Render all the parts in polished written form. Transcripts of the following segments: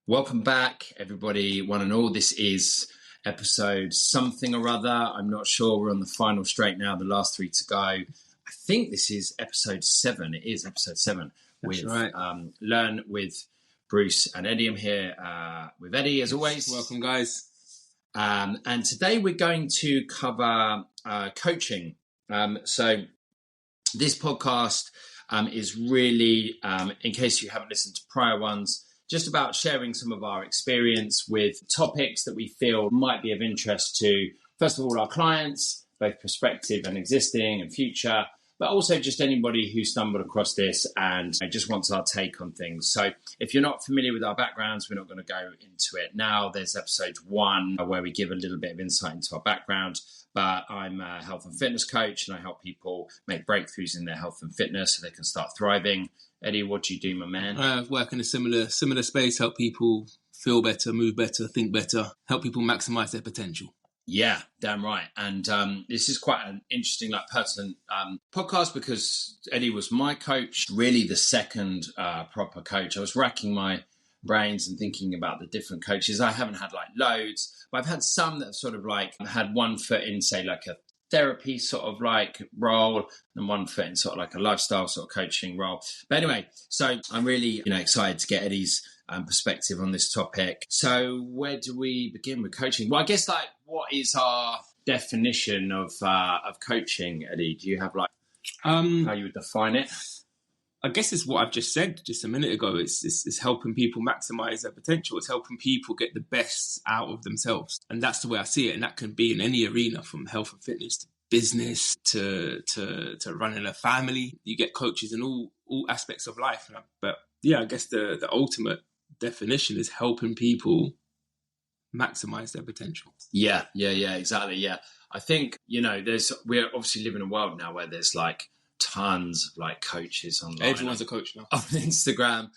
Welcome back, everybody, one and all. This is episode something or other. I'm not sure. We're on the final straight now, the last three to go. I think this is episode 7. It is episode 7. That's with right. Learn with Bruce and Eddie. I'm here with Eddie, as always. Welcome, guys. And today we're going to cover coaching. So this podcast is really, in case you haven't listened to prior ones, just about sharing some of our experience with topics that we feel might be of interest to, first of all, our clients, both prospective and existing and future, but also just anybody who stumbled across this and just wants our take on things. So if you're not familiar with our backgrounds, we're not going to go into it now. There's episode 1 where we give a little bit of insight into our background. But I'm a health and fitness coach, and I help people make breakthroughs in their health and fitness so they can start thriving. Eddie, what do you do, my man? I work in a similar space, help people feel better, move better, think better, help people maximize their potential. Yeah, damn right. And this is quite an interesting, pertinent podcast because Eddie was my coach, really the second proper coach. I was racking my brains and thinking about the different coaches. I haven't had loads, but I've had some that have sort of had one foot in, say, a therapy sort of role and one foot in sort of a lifestyle sort of coaching role. But anyway, so I'm really excited to get Eddie's perspective on this topic. So where do we begin with coaching? Well, I guess what is our definition of coaching, Eddie? Do you have how you would define it? I guess it's what I've just said just a minute ago. It's helping people maximize their potential. It's helping people get the best out of themselves. And that's the way I see it. And that can be in any arena, from health and fitness to business to running a family. You get coaches in all aspects of life. But yeah, I guess the ultimate definition is helping people maximize their potential. Yeah, exactly. Yeah. I think, we're obviously living in a world now where there's tons of coaches online. Everyone's a coach now. On Instagram.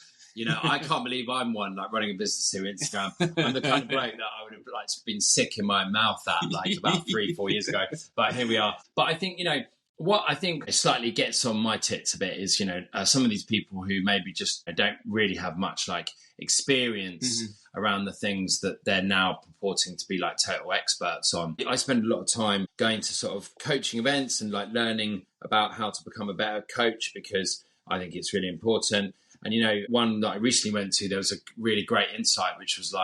I can't believe I'm one running a business through Instagram. I'm the kind of bloke that I would have been sick in my mouth at about 3-4 years ago. But here we are. But I think, what I think slightly gets on my tits a bit is, some of these people who maybe just don't really have much experience around the things that they're now purporting to be total experts on. I spend a lot of time going to sort of coaching events and learning about how to become a better coach because I think it's really important. And, one that I recently went to, there was a really great insight, which was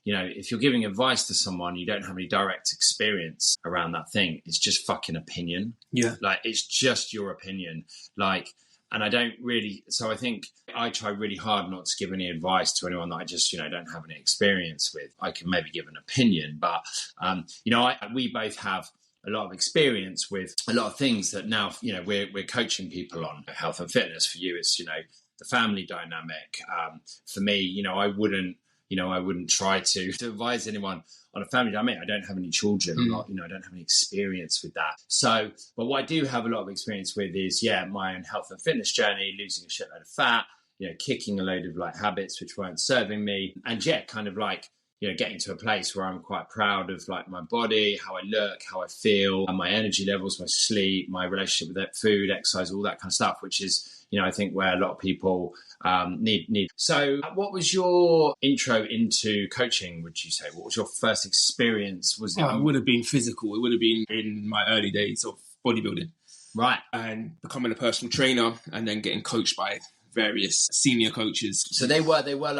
if you're giving advice to someone, you don't have any direct experience around that thing. It's just fucking opinion. Yeah. It's just your opinion. And I don't really, so I think I try really hard not to give any advice to anyone that I just, don't have any experience with. I can maybe give an opinion, but, we both have a lot of experience with a lot of things that now, we're coaching people on. Health and fitness for you is, the family dynamic. For me, I wouldn't try to advise anyone on a family dynamic. I don't have any children. I'm not, I don't have any experience with that. So, but what I do have a lot of experience with is, my own health and fitness journey, losing a shitload of fat, kicking a load of habits which weren't serving me. And getting to a place where I'm quite proud of my body, how I look, how I feel, and my energy levels, my sleep, my relationship with food, exercise, all that kind of stuff, which is, I think where a lot of people need. So what was your intro into coaching, would you say? What was your first experience? Was it? It would have been physical. It would have been in my early days of bodybuilding. Right. And becoming a personal trainer and then getting coached by various senior coaches. So they were more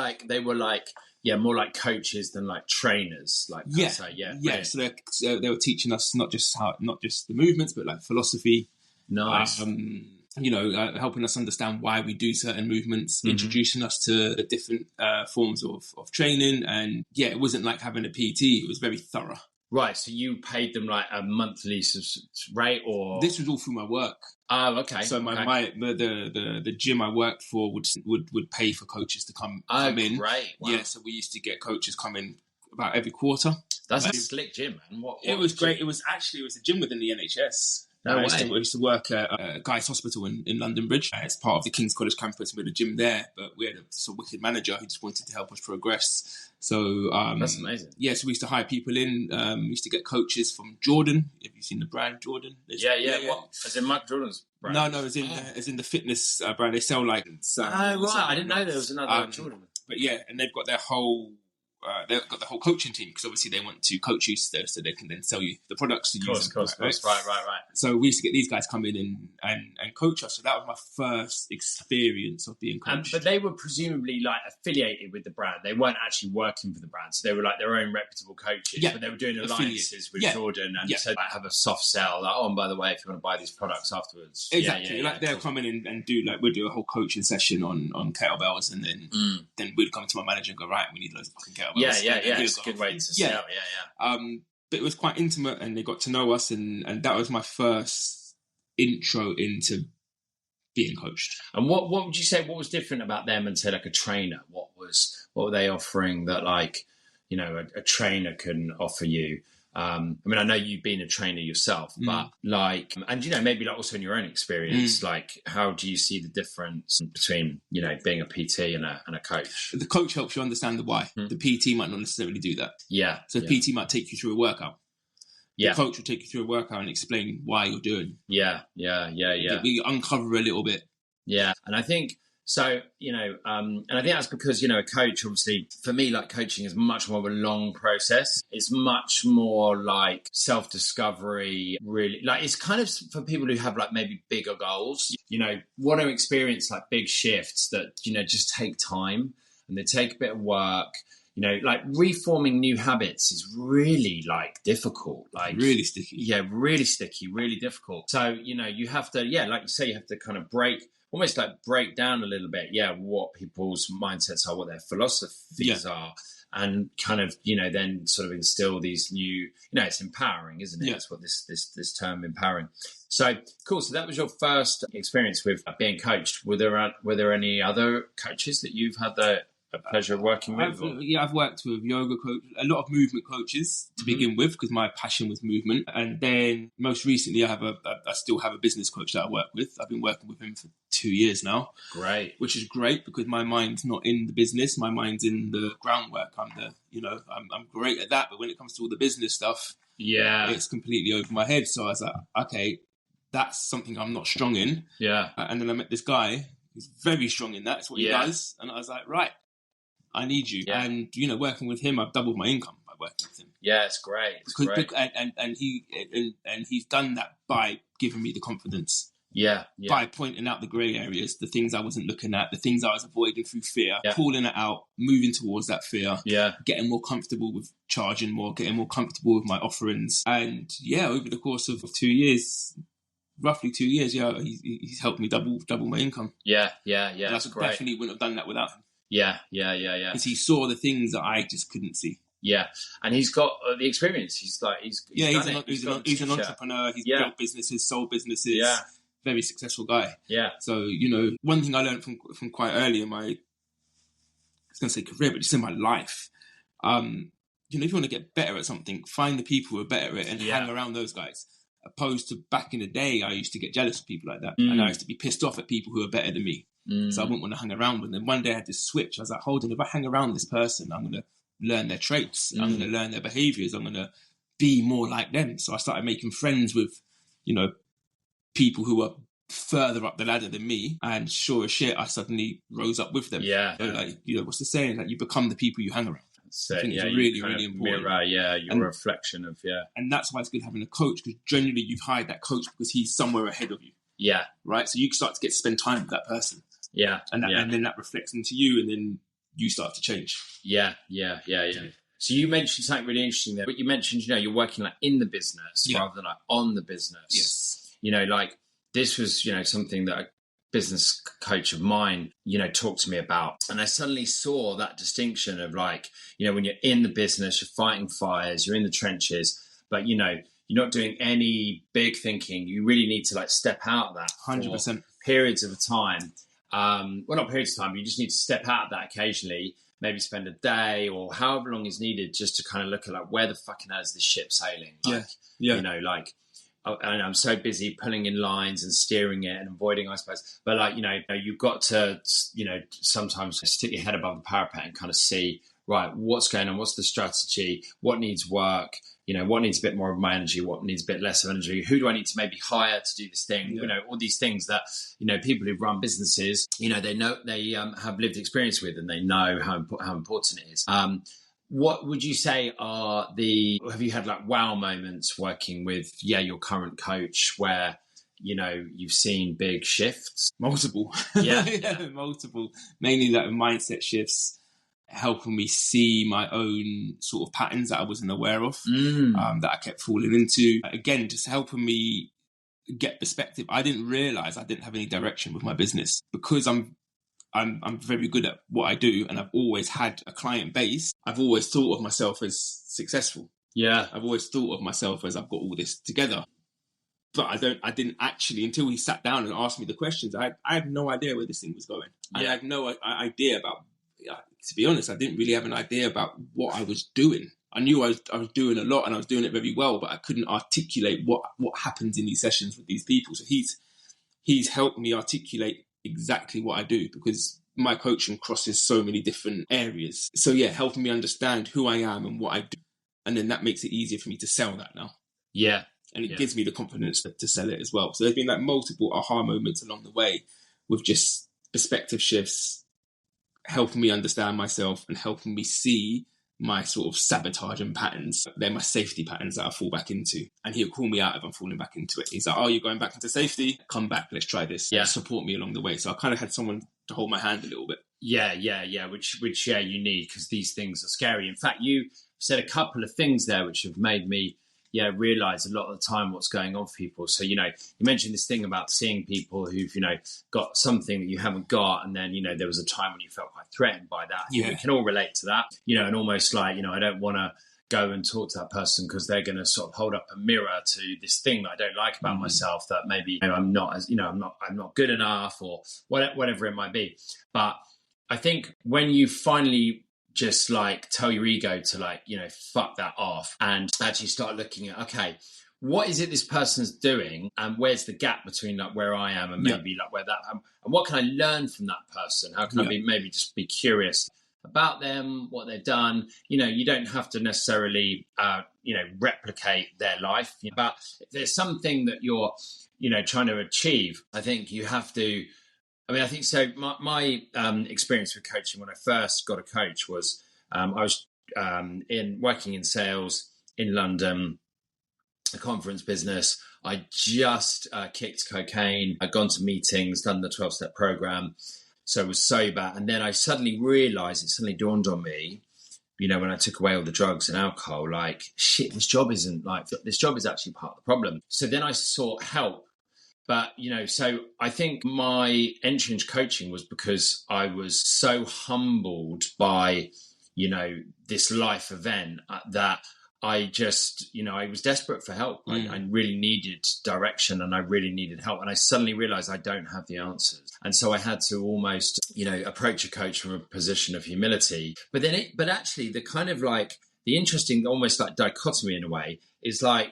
like coaches than trainers. So they were teaching us not just the movements, but philosophy. Nice. Helping us understand why we do certain movements, introducing us to the different forms of training. And it wasn't like having a PT. It was very thorough. Right. So you paid them a monthly rate, or this was all through my work. Oh, okay. So the gym I worked for would pay for coaches to come in. Great. Wow. Yeah. So we used to get coaches come in about every quarter. That's a slick gym, man. It was great. It was a gym within the NHS. No way. I used to work at Guy's Hospital in London Bridge. It's part of the King's College campus. We had a gym there, but we had a wicked manager who just wanted to help us progress. So that's amazing. Yeah, so we used to hire people in. We used to get coaches from Jordan. Have you seen the brand Jordan? Yeah. What? As in Michael Jordan's brand? No, as in the fitness brand. They sell right. I didn't know there was another Jordan. But yeah, and they've got their whole coaching team, because obviously they want to coach you so they can then sell you the products to use. Of course. Right. So we used to get these guys come in and coach us. So that was my first experience of being coached. But they were presumably like affiliated with the brand. They weren't actually working for the brand. So they were like their own reputable coaches. Yeah. But they were doing alliances with Jordan. And so like have a soft sell. Like, oh, and by the way, if you want to buy these products afterwards. Exactly. They'll come in and do we'll do a whole coaching session on kettlebells, and then we'd come to my manager and go, right, we need loads of fucking kettlebells. Yeah. It's a good way to sell. Yeah. But it was quite intimate, and they got to know us, and that was my first intro into being coached. And what would you say? What was different about them and say like a trainer? What were they offering that like a trainer couldn't offer you? I mean, I know you've been a trainer yourself, but like, and maybe like also in your own experience, like, how do you see the difference between being a PT and a coach? The coach helps you understand the why. The PT might not necessarily do that. Yeah. So PT might take you through a workout. The coach will take you through a workout and explain why you're doing. Yeah. We uncover a little bit. Yeah, and I think. So, and I think that's because, a coach, obviously, for me, like coaching is much more of a long process. It's much more like self-discovery, really. Like it's kind of for people who have like maybe bigger goals, want to experience like big shifts that, just take time and they take a bit of work. Like reforming new habits is really like difficult, like really sticky. Yeah, really sticky, really difficult. So, you have to, like you say, you have to kind of almost like break down a little bit, what people's mindsets are, what their philosophies are, and kind of, then sort of instill these new, it's empowering, isn't it? That's what this term empowering. So cool. So that was your first experience with being coached. Were there any other coaches that you've had the pleasure of working with? I've worked with yoga coach, a lot of movement coaches to begin with, because my passion was movement. And then most recently, I still have a business coach that I work with. I've been working with him for 2 years now. Great. Which is great, because my mind's not in the business. My mind's in the groundwork. I'm great at that. But when it comes to all the business stuff, it's completely over my head. So I was like, okay, that's something I'm not strong in. Yeah. And then I met this guy who's very strong in that. That's what he does. And I was like, right, I need you. Yeah. And, working with him, I've doubled my income by working with him. Yeah, it's great. And he's done that by giving me the confidence. Yeah. By pointing out the grey areas, the things I wasn't looking at, the things I was avoiding through fear, calling it out, moving towards that fear, getting more comfortable with charging more, getting more comfortable with my offerings. And over the course of 2 years, roughly 2 years, he's helped me double my income. Yeah. And I definitely wouldn't have done that without him. Yeah. Because he saw the things that I just couldn't see. Yeah, and he's got the experience. He's an entrepreneur. He's built businesses, sold businesses. Yeah, very successful guy. Yeah. So one thing I learned from quite early in my, I was going to say career, but just in my life, if you want to get better at something, find the people who are better at it and hang around those guys. Opposed to back in the day, I used to get jealous of people like that, and I used to be pissed off at people who are better than me. So I wouldn't want to hang around with them. One day I had this switch. I was like, hold on, if I hang around this person, I'm going to learn their traits. I'm going to learn their behaviors. I'm going to be more like them. So I started making friends with, people who are further up the ladder than me. And sure as shit, I suddenly rose up with them. Yeah. So what's the saying? Like, you become the people you hang around. So, I think it's really, really important. Mirror, your reflection of, And that's why it's good having a coach, because generally you've hired that coach because he's somewhere ahead of you. Yeah. Right? So you start to get to spend time with that person. Yeah. And then that reflects into you, and then you start to change. Yeah. So you mentioned something really interesting there. But you mentioned, you're working like in the business rather than like on the business. Yes. Like this was, something that a business coach of mine, talked to me about. And I suddenly saw that distinction of like, when you're in the business, you're fighting fires, you're in the trenches, but, you're not doing any big thinking. You really need to like step out of that 100% periods of time. Well, not periods of time, but you just need to step out of that occasionally, maybe spend a day or however long is needed just to kind of look at like, where the fucking hell is this ship sailing? Like, and I'm so busy pulling in lines and steering it and avoiding icebergs. But like, you've got to, sometimes stick your head above the parapet and kind of see, right, what's going on? What's the strategy? What needs work? what needs a bit more of my energy, what needs a bit less of energy, who do I need to maybe hire to do this thing, all these things that, people who've run businesses, they know, they have lived experience with, and they know how important it is. What would you say have you had like wow moments working with, your current coach where, you've seen big shifts? Multiple. Yeah. Multiple. Mainly like mindset shifts, helping me see my own sort of patterns that I wasn't aware of, that I kept falling into. Again, just helping me get perspective. I didn't realize I didn't have any direction with my business because I'm very good at what I do, and I've always had a client base. I've always thought of myself as successful. Yeah. I've always thought of myself as I've got all this together. But I didn't actually, until he sat down and asked me the questions, I had no idea where this thing was going. Yeah. I had no idea about, to be honest, I didn't really have an idea about what I was doing. I knew I was doing a lot and I was doing it very well, but I couldn't articulate what happens in these sessions with these people. So he's helped me articulate exactly what I do, because my coaching crosses so many different areas. So yeah, helping me understand who I am and what I do. And then that makes it easier for me to sell that now. Yeah. And it gives me the confidence to sell it as well. So there's been like multiple aha moments along the way with just perspective shifts, helping me understand myself and helping me see my sort of sabotage and patterns. They're my safety patterns that I fall back into. And he'll call me out if I'm falling back into it. He's like, oh, you're going back into safety? Come back, let's try this. Yeah. Support me along the way. So I kind of had someone to hold my hand a little bit. Yeah. Which you need, because these things are scary. In fact, you said a couple of things there which have made me realize a lot of the time what's going on for people. So, you mentioned this thing about seeing people who've, got something that you haven't got. And then, there was a time when you felt quite threatened by that. Yeah. We can all relate to that, and almost like, I don't want to go and talk to that person because they're going to sort of hold up a mirror to this thing that I don't like about myself, that maybe I'm not as, I'm not good enough, or whatever it might be. But I think when you finally just like tell your ego to like, fuck that off, and actually start looking at, okay, what is it this person's doing, and where's the gap between like where I am and maybe like where that, and what can I learn from that person? How can I maybe just be curious about them, what they've done? You don't have to necessarily, replicate their life, but if there's something that you're, trying to achieve, I think you have to. I think so. My experience with coaching when I first got a coach was I was working in sales in London, a conference business. I just kicked cocaine. I'd gone to meetings, done the 12-step program, so I was sober. And then I suddenly realised, it suddenly dawned on me, when I took away all the drugs and alcohol, like, shit, this job is actually part of the problem. So then I sought help. But, so I think my entry into coaching was because I was so humbled by, this life event that I just, I was desperate for help. I really needed direction, and I really needed help. And I suddenly realized I don't have the answers. And so I had to almost, approach a coach from a position of humility. But actually the kind of like, the interesting, almost like dichotomy in a way, is like,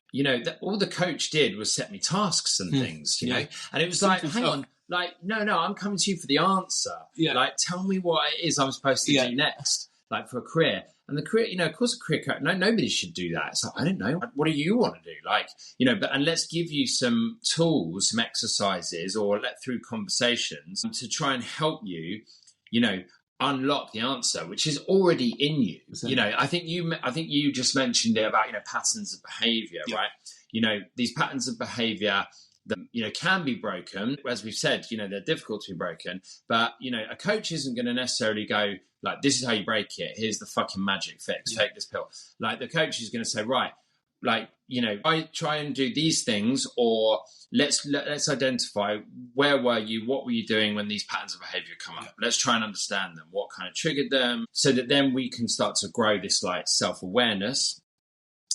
all the coach did was set me tasks and things, and it was like, hang on, like, no, I'm coming to you for the answer. Yeah. Like, tell me what it is I'm supposed to do next, like for a career. And the career, of course, a career coach, nobody should do that. It's like, I don't know. What do you want to do? Like, and let's give you some tools, some exercises, or through conversations to try and help you, unlock the answer, which is already in you. I think you just mentioned it about, patterns of behavior, right? These patterns of behavior that, can be broken. As we've said, they're difficult to be broken, but, a coach isn't going to necessarily go like, this is how you break it. Here's the fucking magic fix. Take this pill. Like, the coach is going to say, right, like, I try and do these things, or let's identify, where were you, what were you doing when these patterns of behavior come up? Let's try and understand them, what kind of triggered them, so that then we can start to grow this like self-awareness.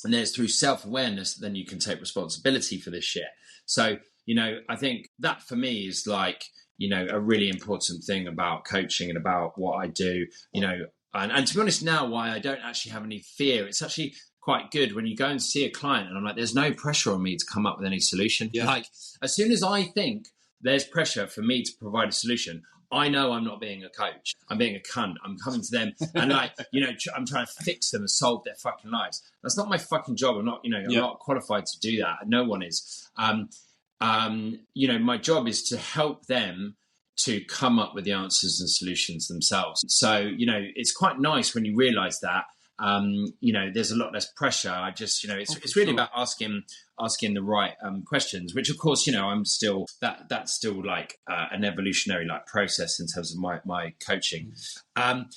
And then it's through self-awareness that then you can take responsibility for this shit. So, I think that for me is like, a really important thing about coaching and about what I do, and to be honest now, why I don't actually have any fear. It's actually quite good when you go and see a client and I'm like, there's no pressure on me to come up with any solution. Like, as soon as I think there's pressure for me to provide a solution, I know I'm not being a coach. I'm being a cunt. I'm coming to them and like, I'm trying to fix them and solve their fucking lives. That's not my fucking job. I'm not, I'm not qualified to do that. No one is. My job is to help them to come up with the answers and solutions themselves. So, it's quite nice when you realize that, there's a lot less pressure. I just, it's really about asking the right questions, which of course, I'm still, that's still like an evolutionary like process in terms of my coaching. And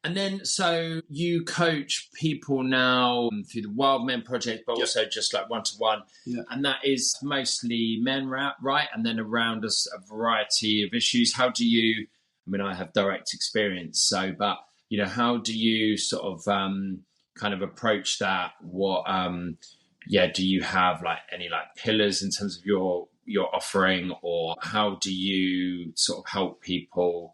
then, so you coach people now through the Wild Men Project, but also just like one-to-one. Yeah. And that is mostly men, right? And then around us a variety of issues. How do you, I have direct experience, so, but, how do you sort of kind of approach that? What, do you have like any like pillars in terms of your offering, or how do you sort of help people?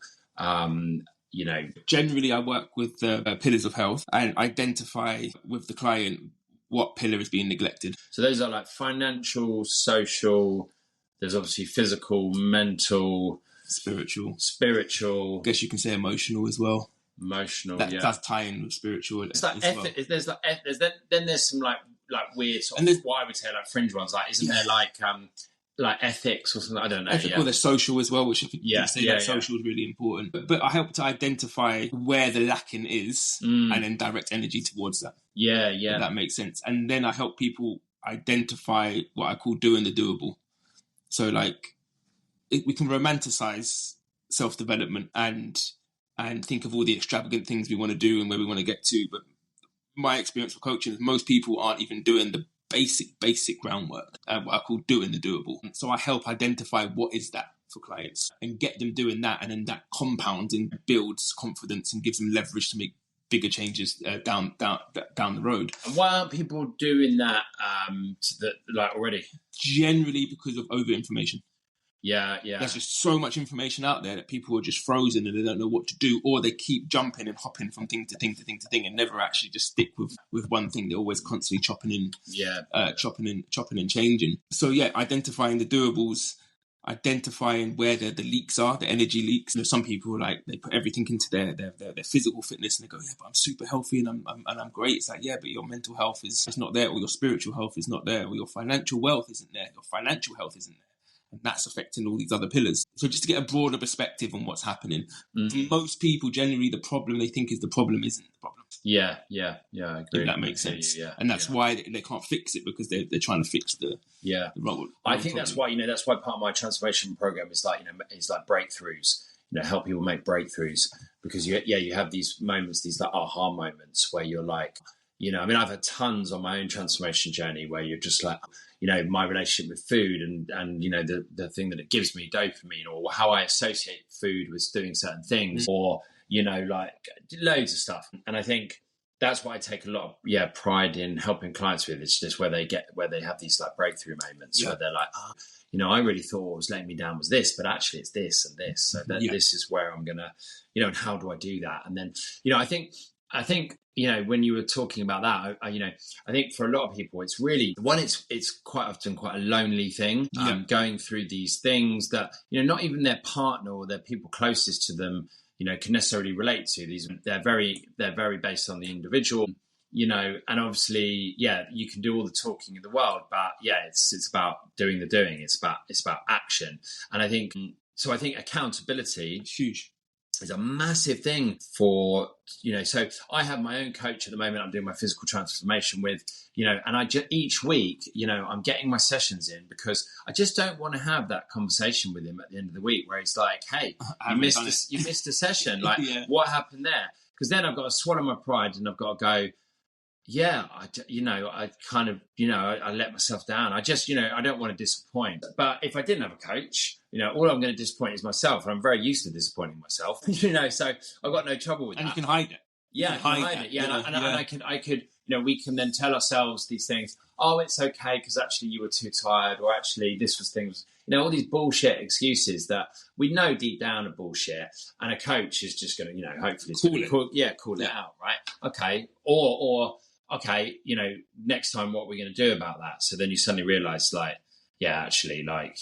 Generally, I work with the pillars of health and identify with the client what pillar is being neglected. So those are like financial, social, there's obviously physical, mental, spiritual. I guess you can say emotional as well. Emotional, that does tie in with spiritual. It's like ethic, well. There's some like weird sort of, what I would say like fringe ones. Like, isn't there like ethics or something? I don't know. Well, there's social as well, which social is really important. But I help to identify where the lacking is and then direct energy towards that. Yeah. If that makes sense. And then I help people identify what I call doing the doable. So like we can romanticize self-development and think of all the extravagant things we want to do and where we want to get to. But my experience with coaching is most people aren't even doing the basic groundwork, what I call doing the doable. So I help identify what is that for clients and get them doing that, and then that compounds and builds confidence and gives them leverage to make bigger changes down the road. And why aren't people doing that already? Generally because of over information. Yeah. There's just so much information out there that people are just frozen and they don't know what to do, or they keep jumping and hopping from thing to thing to thing to thing and never actually just stick with one thing. They're always constantly chopping and changing. So identifying the doables, identifying where the leaks are, the energy leaks. Some people they put everything into their physical fitness and they go, but I'm super healthy and I'm great. It's like, but your mental health is not there, or your spiritual health is not there, or your financial wealth isn't there, your financial health isn't there. And that's affecting all these other pillars. So just to get a broader perspective on what's happening. Most people, generally, the problem they think is the problem isn't the problem. Yeah, I agree. If that makes sense. And that's why they can't fix it, because they're trying to fix the role. I think that's why part of my transformation program is is breakthroughs. Help people make breakthroughs, because you have these moments, these like aha moments where you're like, I've had tons on my own transformation journey where you're just like, my relationship with food and the thing that it gives me, dopamine, or how I associate food with doing certain things, or, like loads of stuff. And I think that's what I take a lot of pride in helping clients with. It's just where they have these like breakthrough moments where they're like, I really thought what was letting me down was this, but actually it's this and this. So this is where I'm going to, and how do I do that? And then, I think, when you were talking about that, I think for a lot of people, it's really it's quite often quite a lonely thing, going through these things that, not even their partner or their people closest to them, can necessarily relate to. They're very based on the individual, and obviously, you can do all the talking in the world, but it's about doing the doing. It's about action. And I think accountability is huge. Is a massive thing for, so I have my own coach at the moment. I'm doing my physical transformation with, and each week, I'm getting my sessions in, because I just don't want to have that conversation with him at the end of the week where he's like, hey, you missed a session. Like, what happened there? Because then I've got to swallow my pride and I've got to go, I kind of, I let myself down. I just, I don't want to disappoint. But if I didn't have a coach, all I'm going to disappoint is myself. And I'm very used to disappointing myself, so I've got no trouble with that. And you can hide it. Yeah, I can hide it. Yeah, and I could, we can then tell ourselves these things. Oh, it's okay, because actually you were too tired, or actually this was things, all these bullshit excuses that we know deep down are bullshit. And a coach is just going to, hopefully call it out, right? Okay. Or okay, next time what we're going to do about that. So then you suddenly realize, like, yeah, actually, like,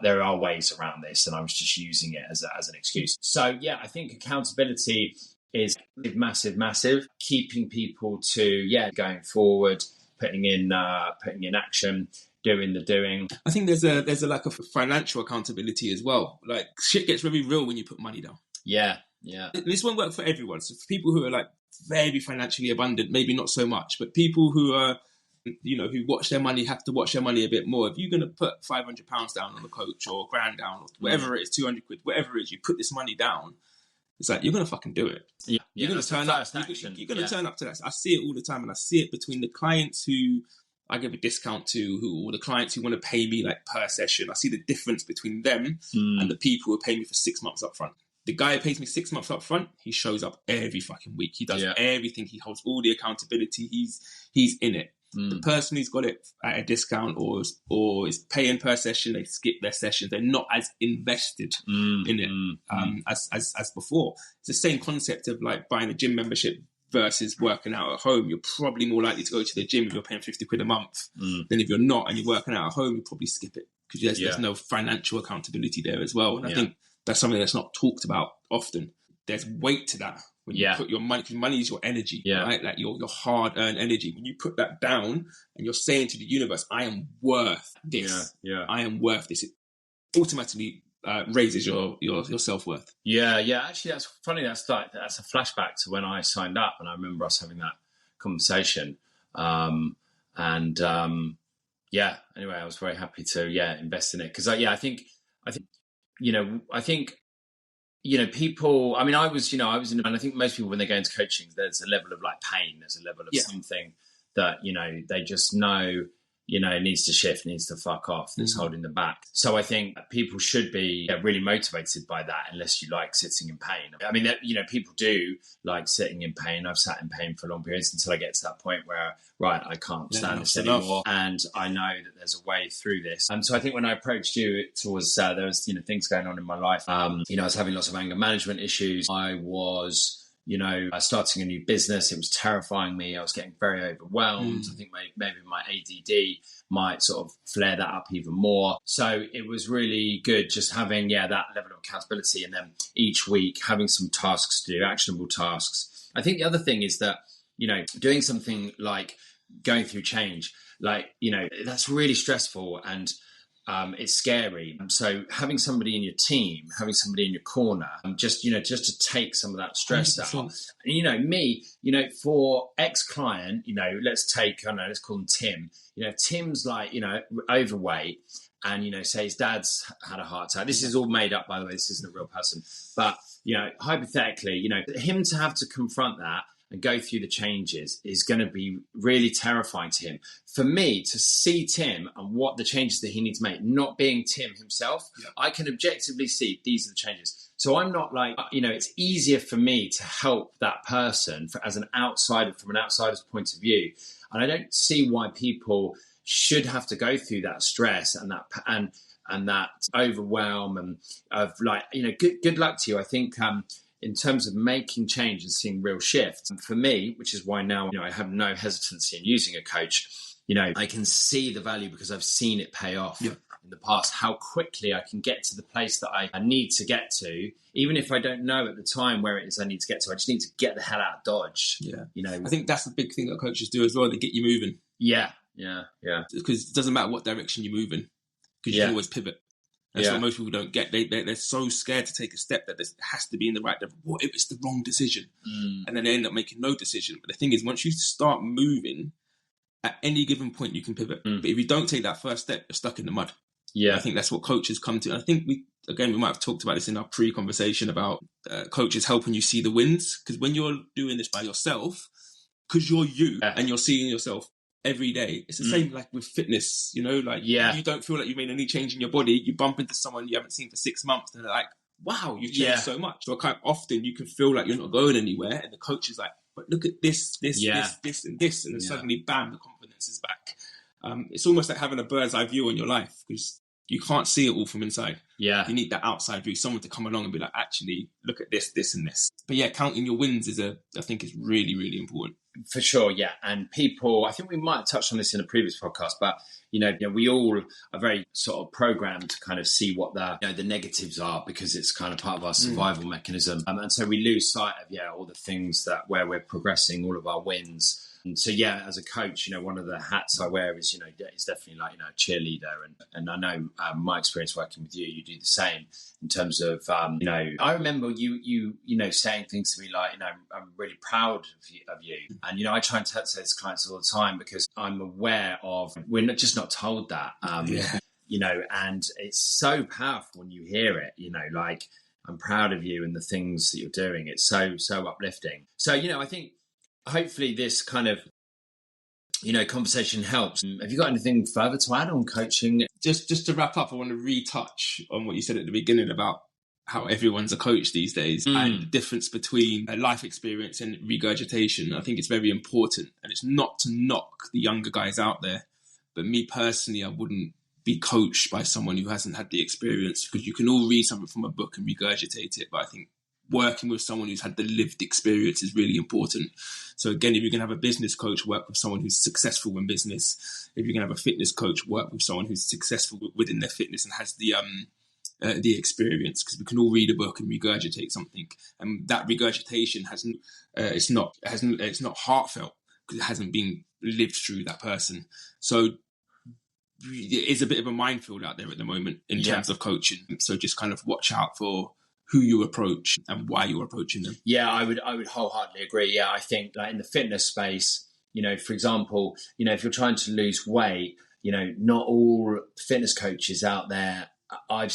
there are ways around this, and I was just using it as an excuse. So yeah, I think accountability is massive. Keeping people to, going forward, putting in action, doing the doing. I think there's a lack of financial accountability as well. Like, shit gets very real when you put money down. Yeah. This won't work for everyone. So for people who are like very financially abundant, maybe not so much, but people who are, who watch their money, have to watch their money a bit more. If you're going to put £500 down on a coach, or £1,000 down, or whatever it is, 200 quid, whatever it is, you put this money down, it's like, you're going to fucking do it. Yeah. You're going to turn up. You're going to turn up to that. I see it all the time, and I see it between the clients who I give a discount to, or the clients who want to pay me like per session. I see the difference between them and the people who pay me for 6 months up front. The guy who pays me 6 months up front, he shows up every fucking week. He does everything. He holds all the accountability. He's in it. The person who's got it at a discount or is paying per session, they skip their sessions. They're not as invested in it as before. It's the same concept of like buying a gym membership versus working out at home. You're probably more likely to go to the gym if you're paying 50 quid a month than if you're not and you're working out at home, you probably skip it because there's no financial accountability there as well. And I think that's something that's not talked about often. There's weight to that. When you put your money, because money is your energy, right? Like your hard-earned energy. When you put that down and you're saying to the universe, I am worth this. I am worth this. It automatically raises your self-worth. Yeah. Actually, that's funny. That's a flashback to when I signed up, and I remember us having that conversation. Anyway, I was very happy to invest in it because I think people, I mean, I was in, and I think most people, when they go into coaching, there's a level of like pain, there's a level of something that, they just know, it needs to shift, needs to fuck off, that's holding them back. So I think people should be really motivated by that, unless you like sitting in pain. I mean, people do like sitting in pain. I've sat in pain for long periods until I get to that point where, right, I can't stand this anymore. And I know that there's a way through this. And so I think when I approached you, it was, there was, things going on in my life. I was having lots of anger management issues. I was, starting a new business. It was terrifying me. I was getting very overwhelmed. I think maybe my ADD might sort of flare that up even more. So it was really good just having, that level of accountability, and then each week having some tasks to do, actionable tasks. I think the other thing is that, doing something like going through change, like, that's really stressful and it's scary. So having somebody in your team, having somebody in your corner, just to take some of that stress 100%. Out. And, me, for ex-client, let's call him Tim. Tim's like, overweight and, say his dad's had a heart attack. This is all made up, by the way. This isn't a real person. But, hypothetically, him to have to confront that and go through the changes is going to be really terrifying to him. For me to see Tim and what the changes that he needs to make, not being Tim himself, I can objectively see these are the changes. So I'm not like, it's easier for me to help that person as an outsider, from an outsider's point of view. And I don't see why people should have to go through that stress and that overwhelm and of like, good luck to you. I think, in terms of making change and seeing real shifts. And for me, which is why now, I have no hesitancy in using a coach, I can see the value because I've seen it pay off in the past, how quickly I can get to the place that I need to get to, even if I don't know at the time where it is I need to get to. I just need to get the hell out of Dodge. I think that's the big thing that coaches do as well. They get you moving. Yeah. Because it doesn't matter what direction you're moving, because you can always pivot. That's what most people don't get. They're so scared to take a step that this has to be in the right direction. What if it's the wrong decision? And then they end up making no decision. But the thing is, once you start moving, at any given point, you can pivot. But if you don't take that first step, you're stuck in the mud. I think that's what coaches come to. And I think we might have talked about this in our pre-conversation about coaches helping you see the wins. Because when you're doing this by yourself, because you're you and you're seeing yourself every day, it's the same like with fitness, you don't feel like you've made any change in your body. You bump into someone you haven't seen for 6 months and they're like, wow, you've changed so much. So quite often you can feel like you're not going anywhere, and the coach is like, but look at this and this, and then suddenly bam, the confidence is back. It's almost like having a bird's eye view on your life, because you can't see it all from inside. You need that outside view, someone to come along and be like, actually, look at this and this. But counting your wins I think is really, really important. For sure, yeah. And people, I think we might have touched on this in a previous podcast, but we all are very sort of programmed to kind of see what the negatives are, because it's kind of part of our survival mechanism. And so we lose sight of, all the things where we're progressing, all of our wins. And so, as a coach, one of the hats I wear is, is definitely like, a cheerleader. And I know my experience working with you do the same in terms of, I remember you saying things to me like, I'm really proud of you. And, I try and say this to clients all the time, because I'm aware of, we're just not told that, and it's so powerful when you hear it, like, I'm proud of you and the things that you're doing. It's so uplifting. So, I think, hopefully this kind of, conversation helps. Have you got anything further to add on coaching? Just to wrap up, I want to retouch on what you said at the beginning about how everyone's a coach these days and the difference between life experience and regurgitation. I think it's very important, and it's not to knock the younger guys out there, but me personally, I wouldn't be coached by someone who hasn't had the experience, because you can all read something from a book and regurgitate it, but I think working with someone who's had the lived experience is really important. So again, if you're going to have a business coach, work with someone who's successful in business. If you're going to have a fitness coach, work with someone who's successful within their fitness and has the experience, because we can all read a book and regurgitate something, and that regurgitation it's not heartfelt, because it hasn't been lived through that person. So it is a bit of a minefield out there at the moment in terms of coaching. So just kind of watch out for who you approach and why you're approaching them. Yeah, I would wholeheartedly agree. Yeah, I think like in the fitness space, for example, if you're trying to lose weight, not all fitness coaches out there I've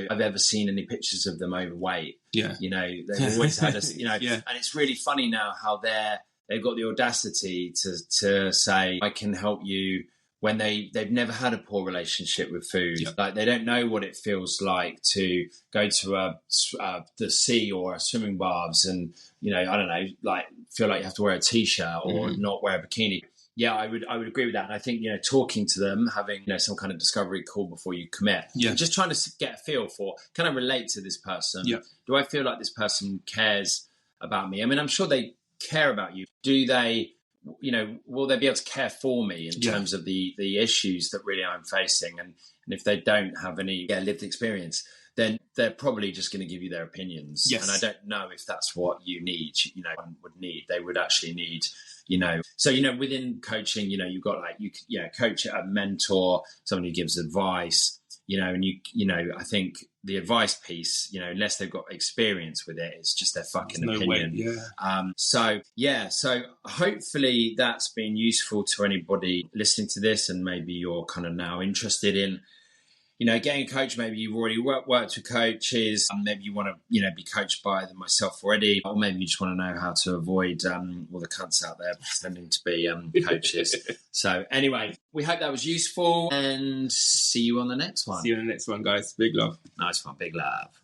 ever seen any pictures of them overweight. Yeah. They've always had us, and it's really funny now how they've got the audacity to say, I can help you, when they've never had a poor relationship with food. Yep. Like they don't know what it feels like to go to the sea or a swimming baths and, I don't know, like feel like you have to wear a t-shirt or not wear a bikini. Yeah, I would agree with that. And I think, talking to them, having, some kind of discovery call before you commit, and just trying to get a feel for, can I relate to this person? Yeah. Do I feel like this person cares about me? I mean, I'm sure they care about you. Do they, will they be able to care for me in terms of the issues that really I'm facing? And if they don't have any lived experience, then they're probably just going to give you their opinions. Yes. And I don't know if that's what you need, would need. They would actually need, So, within coaching, you've got coach, a mentor, someone who gives advice, and I think the advice piece, unless they've got experience with it, it's just their fucking opinion. So hopefully that's been useful to anybody listening to this, and maybe you're kind of now interested in, getting a coach. Maybe you've already worked with coaches, maybe you want to, be coached by them myself already, or maybe you just want to know how to avoid all the cunts out there pretending to be coaches. So anyway, we hope that was useful, and see you on the next one. See you on the next one, guys. Big love. Nice one. Big love.